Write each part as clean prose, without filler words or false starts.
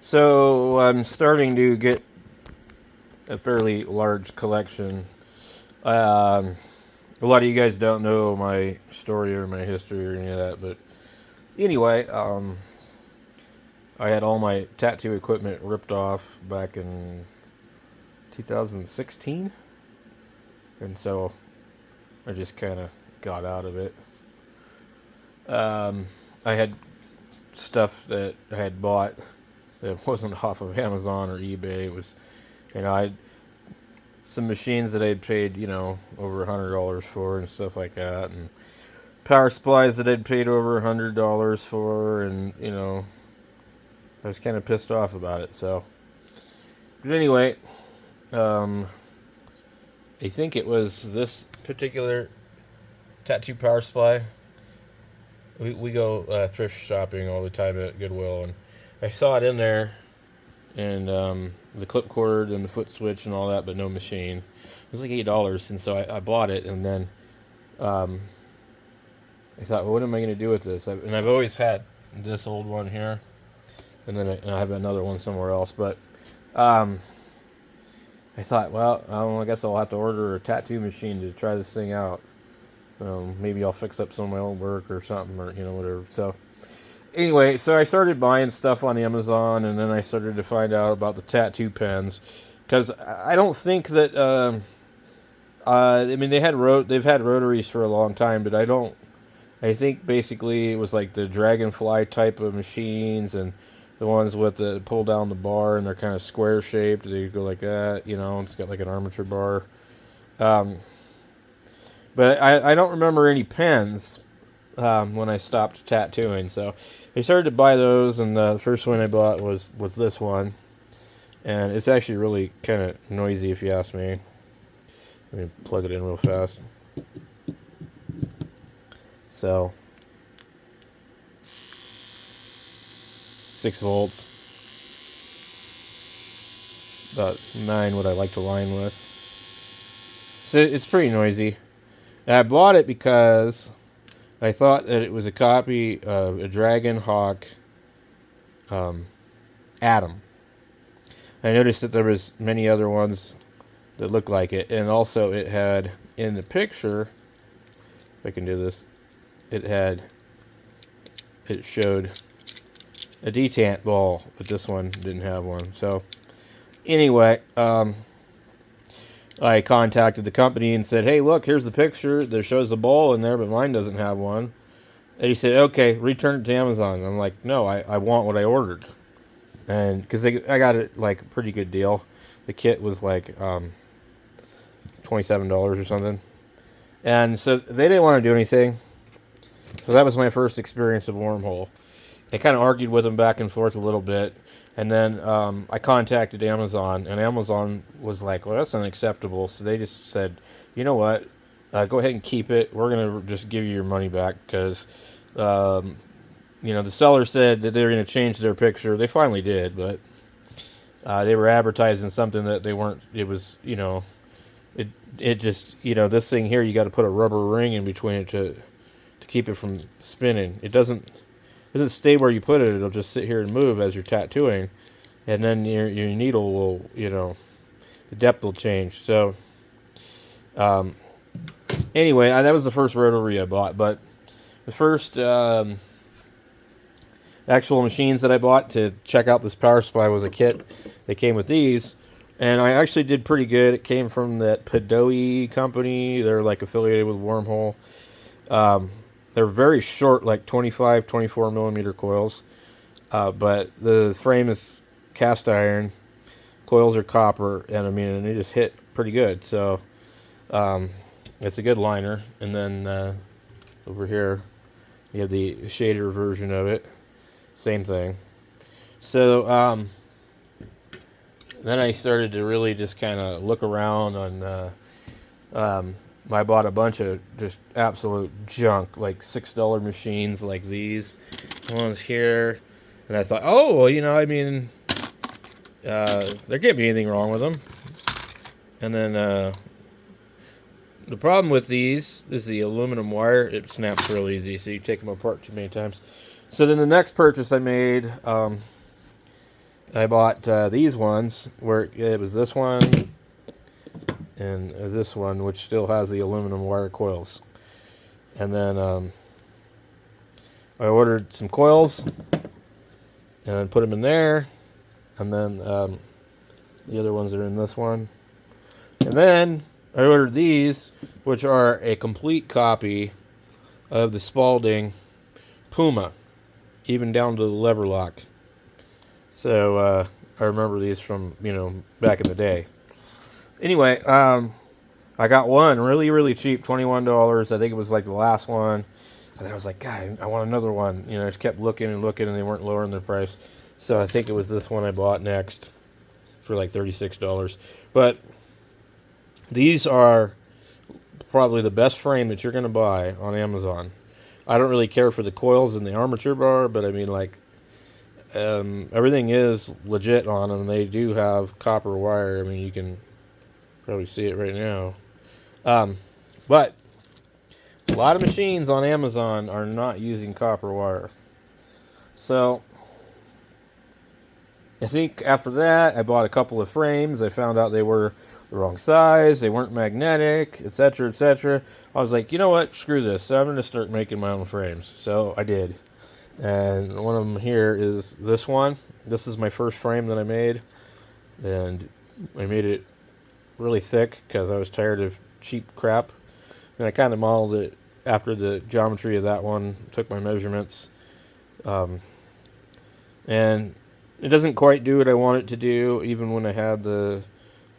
So I'm starting to get a fairly large collection. Um, a lot of you guys don't know my story or my history or any of that, but anyway, I had all my tattoo equipment ripped off back in 2016, and so I just kind of got out of it. Um, I had stuff that I had bought that wasn't off of Amazon or eBay. It was, I some machines that I'd paid, over $100 for and stuff like that, and power supplies that I'd paid over $100 for, and I was kind of pissed off about it. So, but anyway, um, I think it was this particular tattoo power supply. We go thrift shopping all the time at Goodwill, and I saw it in there, and the clip cord and the foot switch and all that, but no machine. It was like $8, and so I bought it, and then um, I thought, well, what am I going to do with this? And I've always had this old one here, and then I have another one somewhere else. But I thought, well, I guess I'll have to order a tattoo machine to try this thing out. Maybe I'll fix up some of my own work or something, or whatever. So anyway, so I started buying stuff on Amazon, and then I started to find out about the tattoo pens, because I don't think that. I mean, they've had rotaries for a long time, but I think basically it was like the Dragonfly type of machines, and the ones with the pull down the bar, and they're kind of square shaped. They go like that, It's got like an armature bar. But I don't remember any pens when I stopped tattooing. So I started to buy those, and the first one I bought was this one. And it's actually really kind of noisy, if you ask me. Let me plug it in real fast. So 6 volts. About 9 what I like to line with. So it's pretty noisy. And I bought it because I thought that it was a copy of a Dragon Hawk Atom. I noticed that there was many other ones that looked like it, and also it had in the picture, if I can do this, it showed a detant ball, but this one didn't have one. So anyway, I contacted the company and said, hey, look, here's the picture. There shows a ball in there, but mine doesn't have one. And he said, okay, return it to Amazon. And I'm like, no, I want what I ordered. And because I got it like a pretty good deal. The kit was like $27 or something. And so they didn't want to do anything. So that was my first experience of Wormhole. I kind of argued with them back and forth a little bit. And then I contacted Amazon, and Amazon was like, well, that's unacceptable. So they just said, you know what, go ahead and keep it. We're going to just give you your money back because, the seller said that they were going to change their picture. They finally did, but they were advertising something that they weren't. It was, it just, this thing here, you got to put a rubber ring in between it to keep it from spinning. It doesn't stay where you put it. It'll just sit here and move as you're tattooing, and then your needle will, the depth will change. So anyway, that was the first rotary I bought. But the first actual machines that I bought to check out this power supply was a kit that came with these, and I actually did pretty good. It came from that Pedoi company. They're like affiliated with Wormhole. They're very short, like 25, 24 millimeter coils. But the frame is cast iron. Coils are copper. And they just hit pretty good. So, it's a good liner. And then, over here, you have the shader version of it. Same thing. So, then I started to really just kind of look around on, I bought a bunch of just absolute junk, like $6 machines like these ones here. And I thought, oh, well, there can't be anything wrong with them. And then the problem with these is the aluminum wire. It snaps real easy, so you take them apart too many times. So then the next purchase I made, I bought these ones where it was this one and this one, which still has the aluminum wire coils. And then I ordered some coils and put them in there. And then the other ones are in this one. And then I ordered these, which are a complete copy of the Spalding Puma, even down to the lever lock. So I remember these from, back in the day. Anyway, I got one really, really cheap, $21. I think it was like the last one. And then I was like, God, I want another one. I just kept looking and looking, and they weren't lowering their price. So I think it was this one I bought next for like $36. But these are probably the best frame that you're going to buy on Amazon. I don't really care for the coils and the armature bar, but I mean, like, everything is legit on them. They do have copper wire. I mean, you can probably see it right now. But a lot of machines on Amazon are not using copper wire. So I think after that, I bought a couple of frames. I found out they were the wrong size. They weren't magnetic, etc., etc. I was like, you know what? Screw this. So I'm going to start making my own frames. So I did. And one of them here is this one. This is my first frame that I made. And I made it really thick because I was tired of cheap crap. And I kind of modeled it after the geometry of that one. Took my measurements. And it doesn't quite do what I want it to do, even when I had the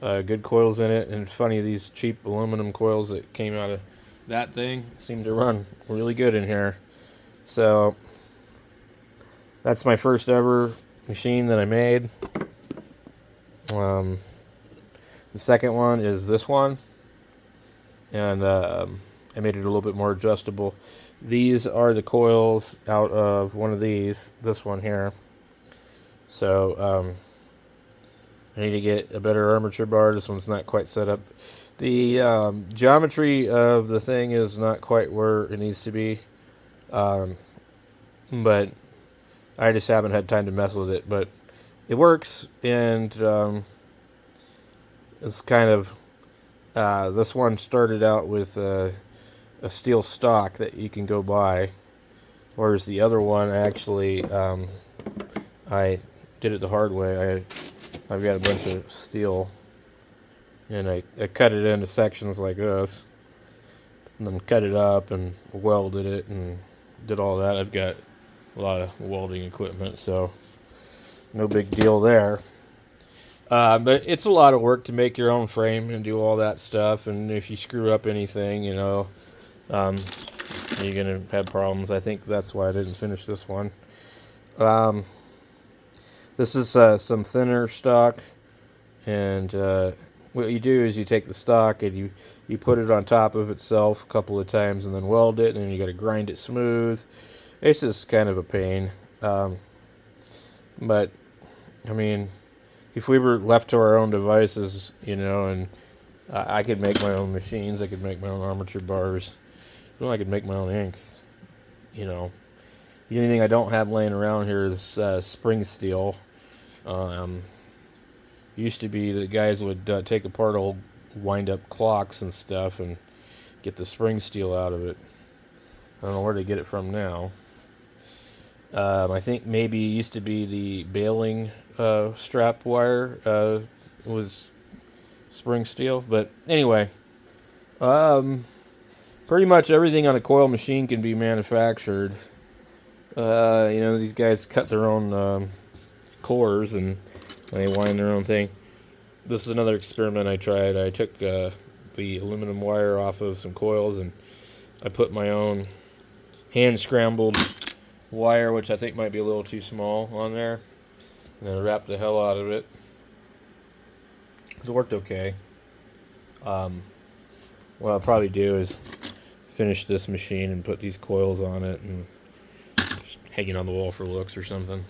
good coils in it. And it's funny, these cheap aluminum coils that came out of that thing seem to run really good in here. So that's my first ever machine that I made. The second one is this one. And I made it a little bit more adjustable. These are the coils out of one of these, this one here. So I need to get a better armature bar. This one's not quite set up. The geometry of the thing is not quite where it needs to be. But I just haven't had time to mess with it. But it works, and it's kind of... this one started out with a steel stock that you can go buy, whereas the other one actually I did it the hard way. I've got a bunch of steel, and I cut it into sections like this, and then cut it up and welded it and did all that. I've got a lot of welding equipment, so no big deal there. But it's a lot of work to make your own frame and do all that stuff. And if you screw up anything, you're going to have problems. I think that's why I didn't finish this one. This is some thinner stock. And what you do is you take the stock and you put it on top of itself a couple of times and then weld it. And then you got to grind it smooth. It's just kind of a pain. But, I mean... if we were left to our own devices, and I could make my own machines, I could make my own armature bars, I could make my own ink, The only thing I don't have laying around here is spring steel. Used to be the guys would take apart old wind-up clocks and stuff and get the spring steel out of it. I don't know where to get it from now. I think maybe it used to be the baling strap wire was spring steel, but anyway, pretty much everything on a coil machine can be manufactured. These guys cut their own cores and they wind their own thing. This is another experiment I tried. I took the aluminum wire off of some coils and I put my own hand scrambled wire, which I think might be a little too small, on there. And then I wrapped the hell out of it. It worked okay. What I'll probably do is finish this machine and put these coils on it and just hang it on the wall for looks or something.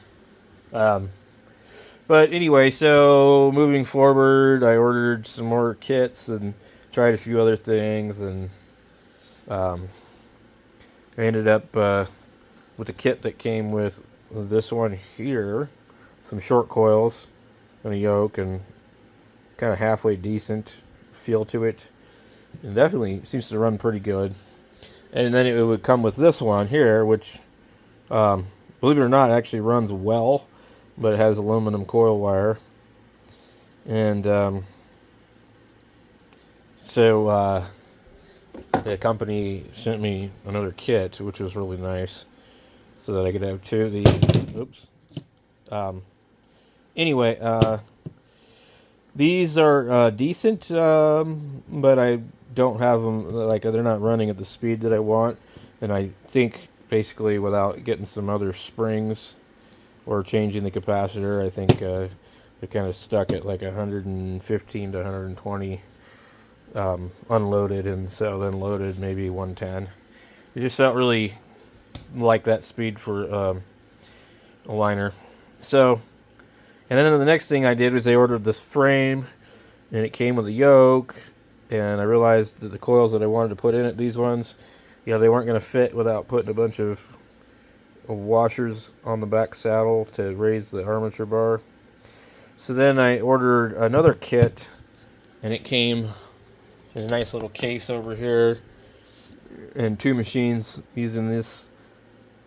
But anyway, so moving forward, I ordered some more kits and tried a few other things, and I ended up with a kit that came with this one here. some short coils and a yoke, and kind of halfway decent feel to it. It definitely seems to run pretty good. And then it would come with this one here, which, believe it or not, actually runs well, but it has aluminum coil wire. And so the company sent me another kit, which was really nice, so that I could have two of these. Oops. Anyway, these are decent, but I don't have them, like, they're not running at the speed that I want. And I think basically without getting some other springs or changing the capacitor, I think they're kind of stuck at like 115 to 120 unloaded, and so then loaded maybe 110. You just don't really like that speed for a liner. So, and then the next thing I did was I ordered this frame, and it came with a yoke, and I realized that the coils that I wanted to put in it, these ones, they weren't going to fit without putting a bunch of washers on the back saddle to raise the armature bar. So then I ordered another kit, and it came in a nice little case over here, and two machines using this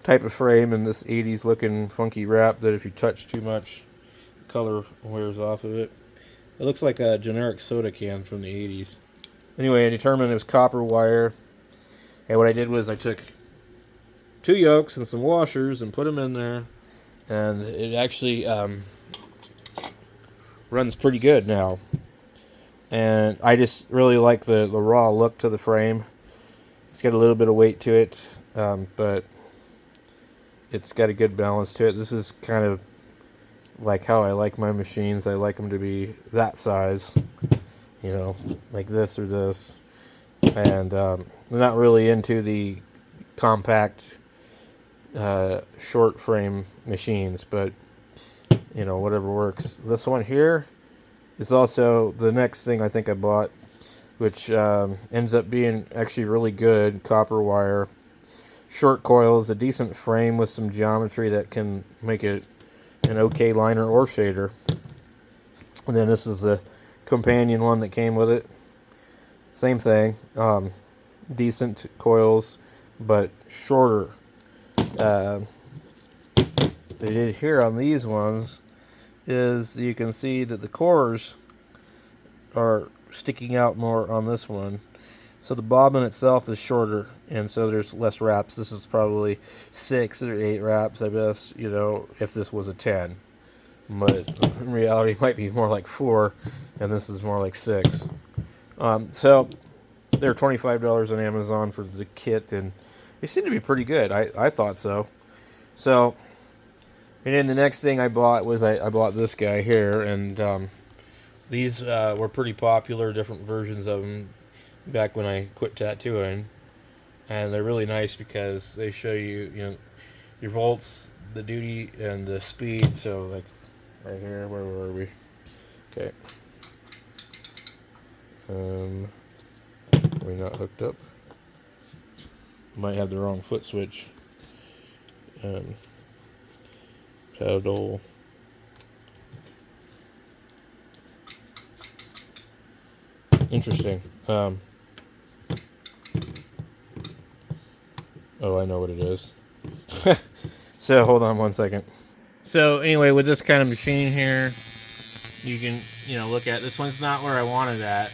type of frame and this 80s looking funky wrap that if you touch too much, color wears off of it. It looks like a generic soda can from the 80s. Anyway, I determined it was copper wire, and what I did was I took two yokes and some washers and put them in there, and it actually runs pretty good now. And I just really like the raw look to the frame. It's got a little bit of weight to it, but it's got a good balance to it. This is kind of like how I like my machines. I like them to be that size, like this or this. And I'm not really into the compact short frame machines, but whatever works. This one here is also the next thing I think I bought, which ends up being actually really good. Copper wire, short coils, a decent frame with some geometry that can make it an okay liner or shader. And then this is the companion one that came with it. Same thing, decent coils, but shorter. They did here on these ones is you can see that the cores are sticking out more on this one. So the bobbin itself is shorter, and so there's less wraps. This is probably 6 or 8 wraps, I guess, if this was a 10. But in reality, it might be more like 4, and this is more like 6. So they're $25 on Amazon for the kit, and they seem to be pretty good. I thought so. So, and then the next thing I bought was I bought this guy here, and these were pretty popular, different versions of them back when I quit tattooing, and they're really nice because they show you, your volts, the duty, and the speed. So like right here, where were we? Okay. We're not hooked up. Might have the wrong foot switch. Pedal. Interesting. Oh, I know what it is. So hold on one second. So anyway, with this kind of machine here, you can, look at this one's not where I wanted at.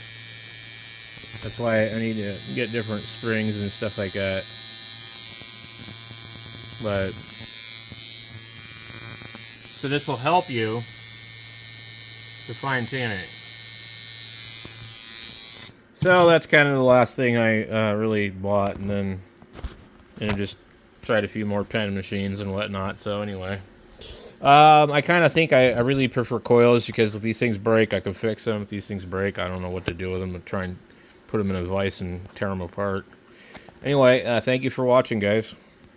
That's why I need to get different springs and stuff like that. But so this will help you to fine tune it. So that's kind of the last thing I really bought, and then just tried a few more pen machines and whatnot. So anyway, I kind of think I really prefer coils, because if these things break, I can fix them. If these things break, I don't know what to do with them. I'll try and put them in a vise and tear them apart. Anyway, thank you for watching, guys.